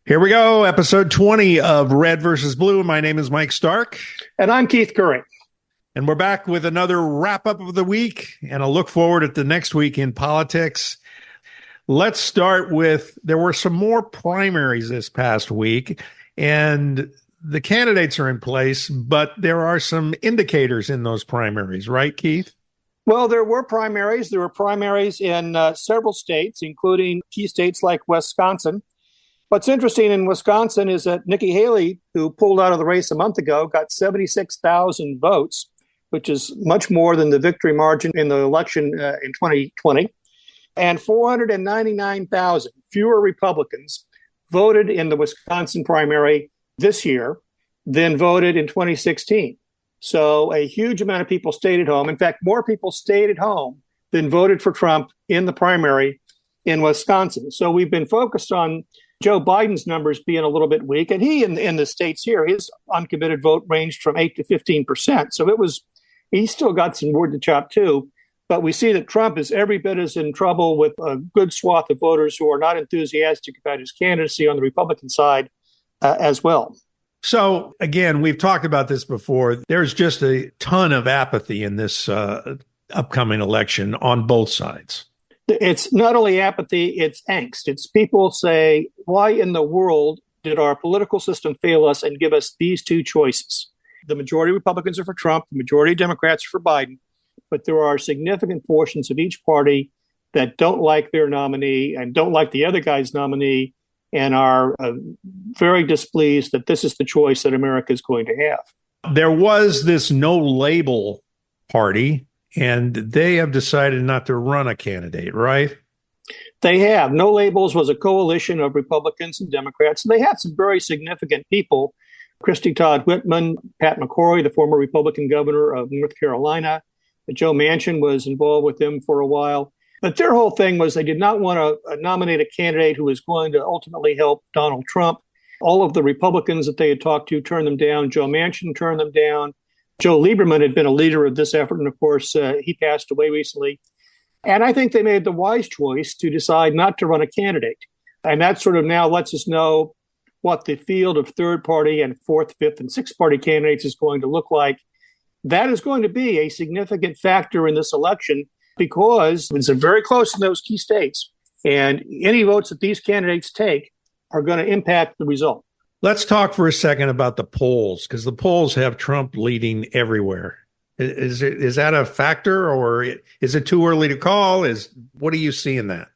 Here we go, episode 20 of Red versus Blue. My name is Mike Stark. And I'm Keith Curry. And we're back with another wrap-up of the week and a look forward at the next week in politics. Let's start with, there were some more primaries this past week, and the candidates are in place, but there are some indicators in those primaries, right, Keith? Well, there were primaries. There were primaries in several states, including key states like Wisconsin. What's interesting in Wisconsin is that Nikki Haley, who pulled out of the race a month ago, got 76,000 votes, which is much more than the victory margin in the election in 2020. And 499,000 fewer Republicans voted in the Wisconsin primary this year than voted in 2016. So a huge amount of people stayed at home. In fact, more people stayed at home than voted for Trump in the primary in Wisconsin. So we've been focused on Joe Biden's numbers being a little bit weak. And he, in the states here, his uncommitted vote ranged from 8 to 15%. So he still got some wood to chop too. But we see that Trump is every bit as in trouble with a good swath of voters who are not enthusiastic about his candidacy on the Republican side as well. So, again, we've talked about this before. There's just a ton of apathy in this upcoming election on both sides. It's not only apathy, it's angst. It's people say, why in the world did our political system fail us and give us these two choices? The majority of Republicans are for Trump, the majority of Democrats are for Biden, but there are significant portions of each party that don't like their nominee and don't like the other guy's nominee and are very displeased that this is the choice that America is going to have. There was this no label party, and they have decided not to run a candidate, right? They have. No Labels was a coalition of Republicans and Democrats. And they had some very significant people. Christy Todd Whitman, Pat McCrory, the former Republican governor of North Carolina. Joe Manchin was involved with them for a while. But their whole thing was they did not want to nominate a candidate who was going to ultimately help Donald Trump. All of the Republicans that they had talked to turned them down. Joe Manchin turned them down. Joe Lieberman had been a leader of this effort, and of course, he passed away recently. And I think they made the wise choice to decide not to run a candidate. And that sort of now lets us know what the field of third party and fourth, fifth, and sixth party candidates is going to look like. That is going to be a significant factor in this election because it's very close in those key states. And any votes that these candidates take are going to impact the result. Let's talk for a second about the polls, because the polls have Trump leading everywhere. Is that a factor, or is it too early to call? What do you see in that?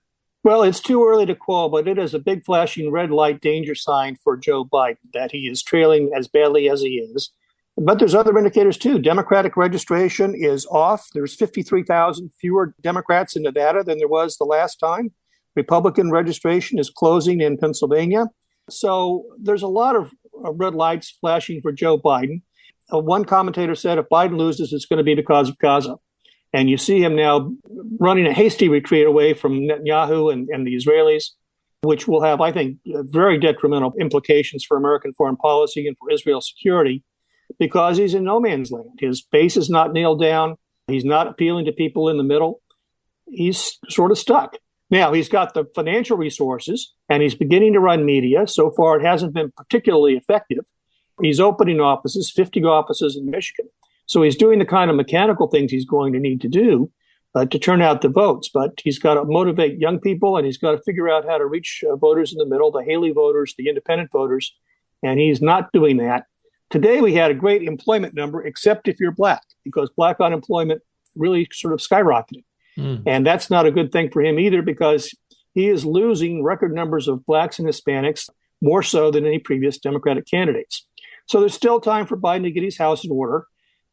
Well, it's too early to call, but it is a big flashing red light danger sign for Joe Biden that he is trailing as badly as he is. But there's other indicators too. Democratic registration is off. There's 53,000 fewer Democrats in Nevada than there was the last time. Republican registration is closing in Pennsylvania. So there's a lot of red lights flashing for Joe Biden. One commentator said if Biden loses, it's going to be because of Gaza. And you see him now running a hasty retreat away from Netanyahu and the Israelis, which will have, I think, very detrimental implications for American foreign policy and for Israel's security, because he's in no man's land. His base is not nailed down. He's not appealing to people in the middle. He's sort of stuck. Now, he's got the financial resources, and he's beginning to run media. So far, it hasn't been particularly effective. He's opening offices, 50 offices in Michigan. So he's doing the kind of mechanical things he's going to need to do to turn out the votes. But he's got to motivate young people, and he's got to figure out how to reach voters in the middle, the Haley voters, the independent voters, and he's not doing that. Today, we had a great employment number, except if you're black, because black unemployment really sort of skyrocketed. And that's not a good thing for him either, because he is losing record numbers of blacks and Hispanics, more so than any previous Democratic candidates. So there's still time for Biden to get his house in order,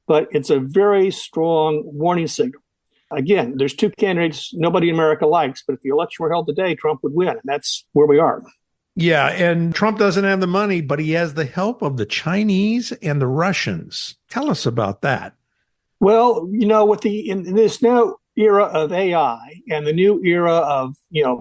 but it's a very strong warning signal. Again, there's two candidates nobody in America likes, but if the election were held today, Trump would win, and that's where we are. Yeah, and Trump doesn't have the money, but he has the help of the Chinese and the Russians. Tell us about that. Well, in this now era of AI and the new era of,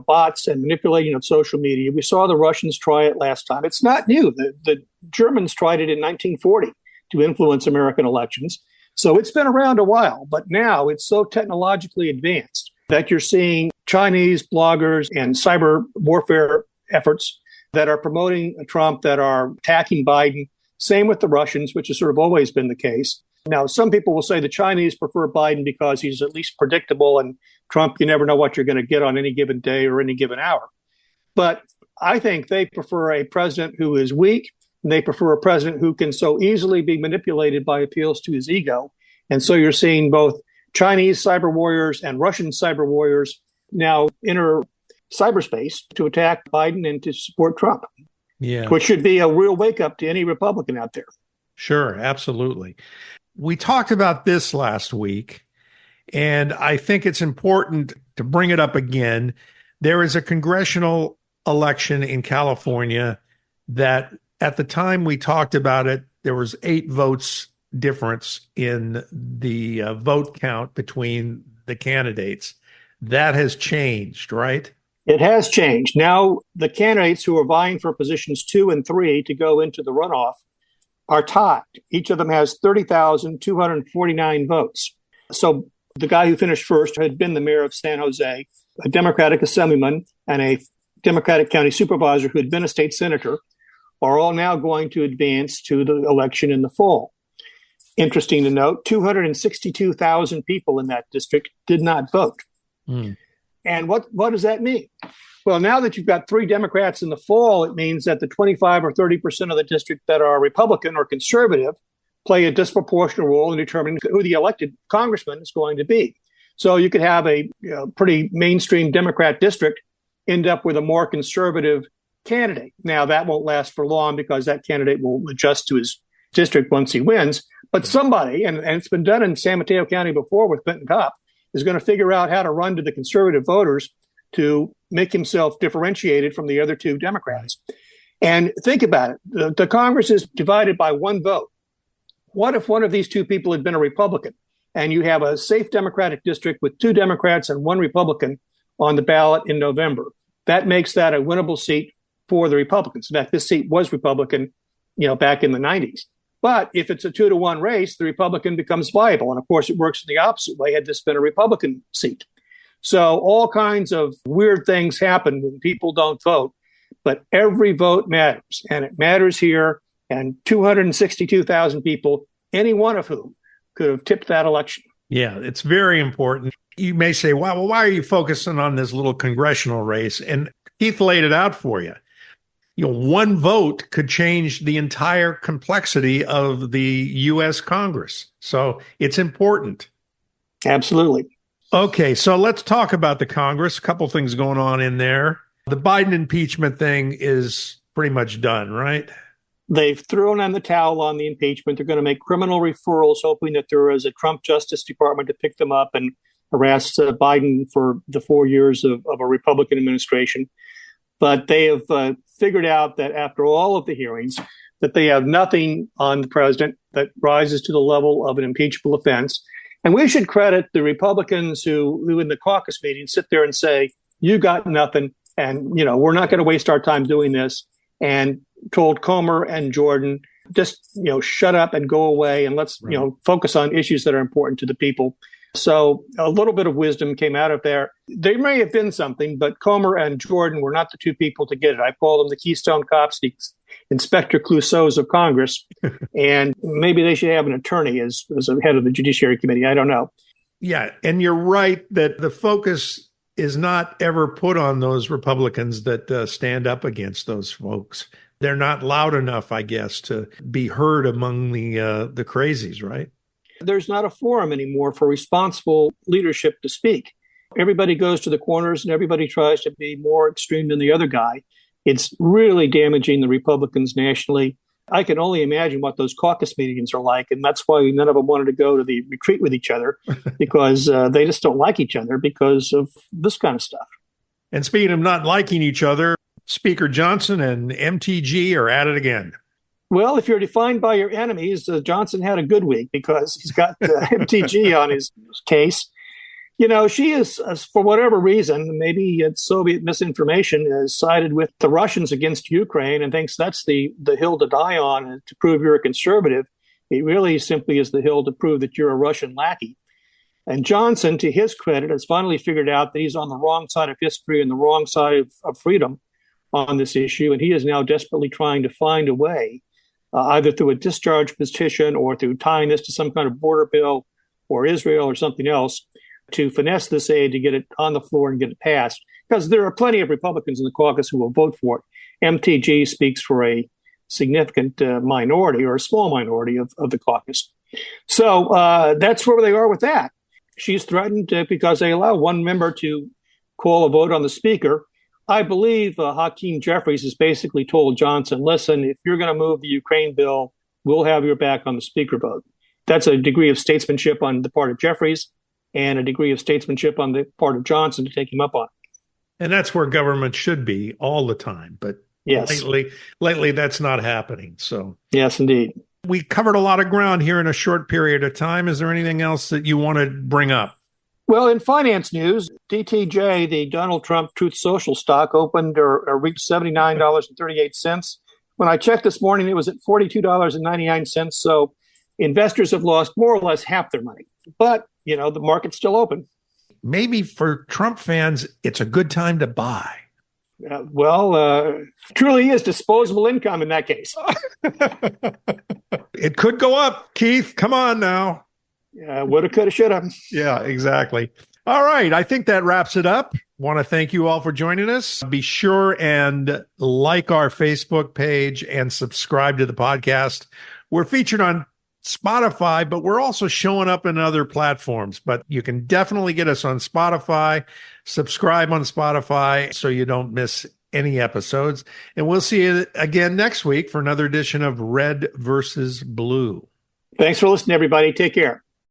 bots and manipulating of social media, we saw the Russians try it last time. It's not new. The Germans tried it in 1940 to influence American elections. So it's been around a while, but now it's so technologically advanced that you're seeing Chinese bloggers and cyber warfare efforts that are promoting Trump, that are attacking Biden. Same with the Russians, which has sort of always been the case. Now, some people will say the Chinese prefer Biden because he's at least predictable, and Trump, you never know what you're going to get on any given day or any given hour. But I think they prefer a president who is weak, and they prefer a president who can so easily be manipulated by appeals to his ego. And so you're seeing both Chinese cyber warriors and Russian cyber warriors now enter cyberspace to attack Biden and to support Trump, which should be a real wake up to any Republican out there. Sure, absolutely. We talked about this last week, and I think it's important to bring it up again. There is a congressional election in California that at the time we talked about it, there was 8 votes difference in the vote count between the candidates. That has changed, right? It has changed. Now, the candidates who are vying for positions 2 and 3 to go into the runoff are tied. Each of them has 30,249 votes. So the guy who finished first had been the mayor of San Jose, a Democratic assemblyman, and a Democratic county supervisor who had been a state senator, are all now going to advance to the election in the fall. Interesting to note, 262,000 people in that district did not vote. And what does that mean? Well, now that you've got 3 Democrats in the fall, it means that the 25 or 30% of the district that are Republican or conservative play a disproportionate role in determining who the elected congressman is going to be. So you could have a pretty mainstream Democrat district end up with a more conservative candidate. Now, that won't last for long because that candidate will adjust to his district once he wins. But somebody, and it's been done in San Mateo County before with Clinton Kopp, is going to figure out how to run to the conservative voters to make himself differentiated from the other 2 Democrats. And think about it. The Congress is divided by 1 vote. What if one of these 2 people had been a Republican and you have a safe Democratic district with 2 Democrats and 1 Republican on the ballot in November? That makes that a winnable seat for the Republicans. In fact, this seat was Republican, back in the 90s. But if it's a 2-to-1 race, the Republican becomes viable. And of course, it works in the opposite way had this been a Republican seat. So all kinds of weird things happen when people don't vote, but every vote matters. And it matters here. And 262,000 people, any one of whom could have tipped that election. Yeah, it's very important. You may say, well, why are you focusing on this little congressional race? And Keith laid it out for you. 1 vote could change the entire complexity of the U.S. Congress. So it's important. Absolutely. Okay, so let's talk about the Congress. A couple things going on in there. The Biden impeachment thing is pretty much done, right? They've thrown in the towel on the impeachment. They're going to make criminal referrals, hoping that there is a Trump Justice Department to pick them up and harass Biden for the 4 years of a Republican administration. But they have figured out that after all of the hearings, that they have nothing on the president that rises to the level of an impeachable offense. And we should credit the Republicans who in the caucus meeting sit there and say, you got nothing. And, we're not going to waste our time doing this. And told Comer and Jordan, just, shut up and go away. And let's, focus on issues that are important to the people. So a little bit of wisdom came out of there. There may have been something, but Comer and Jordan were not the 2 people to get it. I call them the Keystone Cops, the Inspector Clouseaus of Congress. And maybe they should have an attorney as a head of the Judiciary Committee. I don't know. Yeah. And you're right that the focus is not ever put on those Republicans that stand up against those folks. They're not loud enough, I guess, to be heard among the crazies, right? There's not a forum anymore for responsible leadership to speak. Everybody goes to the corners and everybody tries to be more extreme than the other guy. It's really damaging the Republicans nationally. I can only imagine what those caucus meetings are like. And that's why none of them wanted to go to the retreat with each other because they just don't like each other because of this kind of stuff. And speaking of not liking each other, Speaker Johnson and MTG are at it again. Well, if you're defined by your enemies, Johnson had a good week because he's got MTG on his case. She is, for whatever reason, maybe it's Soviet misinformation, has sided with the Russians against Ukraine and thinks that's the hill to die on to prove you're a conservative. It really simply is the hill to prove that you're a Russian lackey. And Johnson, to his credit, has finally figured out that he's on the wrong side of history and the wrong side of freedom. on this issue, and he is now desperately trying to find a way, either through a discharge petition or through tying this to some kind of border bill or Israel or something else, to finesse this aid to get it on the floor and get it passed. Because there are plenty of Republicans in the caucus who will vote for it. MTG speaks for a significant minority or a small minority of the caucus. So that's where they are with that. She's threatened because they allow one member to call a vote on the speaker. I believe Hakeem Jeffries has basically told Johnson, listen, if you're going to move the Ukraine bill, we'll have your back on the speaker vote. That's a degree of statesmanship on the part of Jeffries and a degree of statesmanship on the part of Johnson to take him up on. And that's where government should be all the time. But yes, lately that's not happening. So yes, indeed. We covered a lot of ground here in a short period of time. Is there anything else that you want to bring up? Well, in finance news, DTJ, the Donald Trump Truth Social stock, opened or reached $79.38. When I checked this morning, it was at $42.99. So investors have lost more or less half their money. But, the market's still open. Maybe for Trump fans, it's a good time to buy. Truly is disposable income in that case. It could go up, Keith. Come on now. Woulda, coulda, shoulda. Yeah, exactly. All right. I think that wraps it up. Want to thank you all for joining us. Be sure and like our Facebook page and subscribe to the podcast. We're featured on Spotify, but we're also showing up in other platforms. But you can definitely get us on Spotify. Subscribe on Spotify so you don't miss any episodes. And we'll see you again next week for another edition of Red versus Blue. Thanks for listening, everybody. Take care.